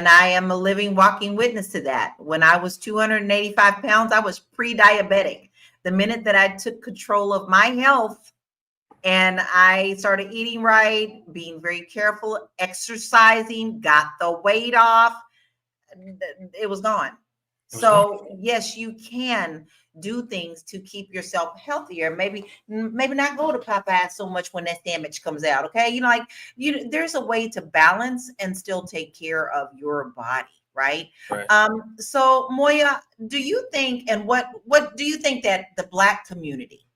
I am a living, walking witness to that. When I was 285 pounds, I was pre-diabetic. The minute that I took control of my health and I started eating right, being very careful, exercising, got the weight off, it was gone. So yes, you can do things to keep yourself healthier. Maybe not go to Popeye so much when that damage comes out. Okay, there's a way to balance and still take care of your body, right? Right. So Moya, do you think, and what do you think that the Black community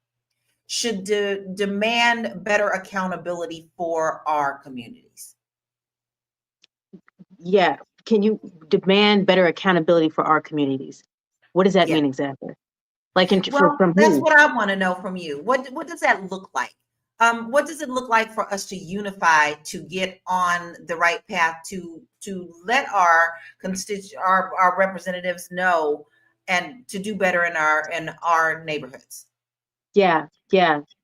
should demand better accountability for our communities? Yeah. Can you demand better accountability for our communities? What does that Yeah. mean exactly? Like Well, from that's who? what I want to know from you. What does that look like? What does it look like for us to unify to get on the right path to let our our representatives know and to do better in our neighborhoods? Yeah.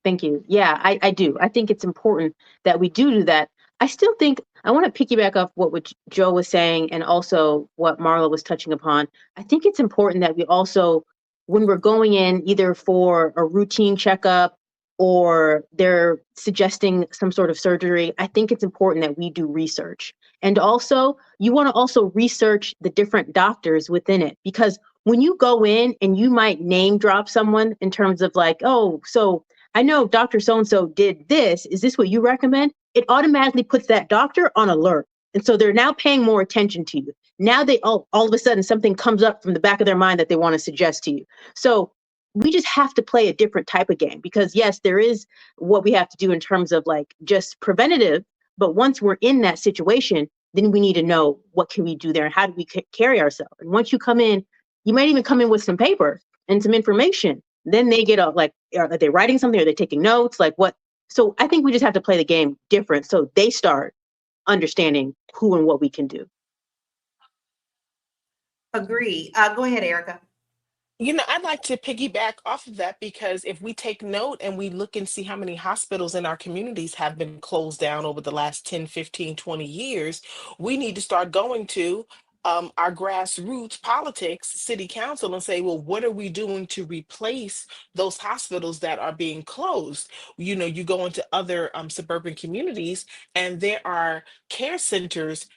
Thank you. Yeah, I do. I think it's important that we do that. I still think I want to piggyback off what Joe was saying and also what Marla was touching upon. I think it's important that we also, when we're going in either for a routine checkup or they're suggesting some sort of surgery, I think it's important that we do research. And also, you want to also research the different doctors within it, because when you go in and you might name drop someone in terms of like, oh, so I know Dr. So-and-so did this. Is this what you recommend? It automatically puts that doctor on alert. And so they're now paying more attention to you. Now they all of a sudden something comes up from the back of their mind that they want to suggest to you. So we just have to play a different type of game, because yes, there is what we have to do in terms of like just preventative. But once we're in that situation, then we need to know what can we do there and how do we carry ourselves. And once you come in, you might even come in with some paper and some information. Then they get like, are they writing something? Are they taking notes? Like what? So I think we just have to play the game different so they start understanding who and what we can do. Agree. Go ahead, Erica. I'd like to piggyback off of that, because if we take note and we look and see how many hospitals in our communities have been closed down over the last 10, 15, 20 years, we need to start going to our grassroots politics, city council, and say, well, what are we doing to replace those hospitals that are being closed? You go into other suburban communities and there are care centers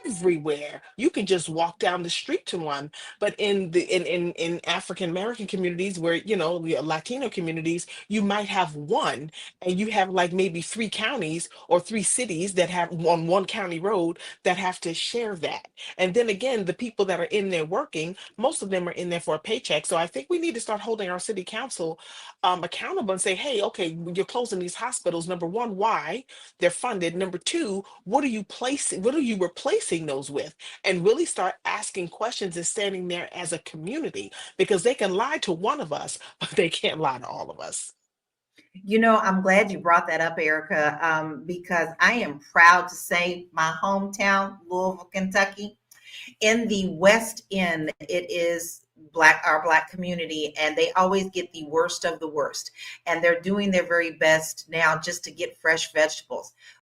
everywhere. You can just walk down the street to one. But in African American communities, where the Latino communities, you might have one, and you have like maybe three counties or three cities that have on one county road that have to share that. And then again, the people that are in there working, most of them are in there for a paycheck. So I think we need to start holding our city council accountable and say, hey, okay, you're closing these hospitals. Number one, why? They're funded. Number two, what are you replacing those with? And really start asking questions and standing there as a community, because they can lie to one of us, but they can't lie to all of us. I'm glad you brought that up, Erica, because I am proud to say my hometown, Louisville, Kentucky, in the West End, it is our Black community, and they always get the worst of the worst. And they're doing their very best now just to get fresh vegetables.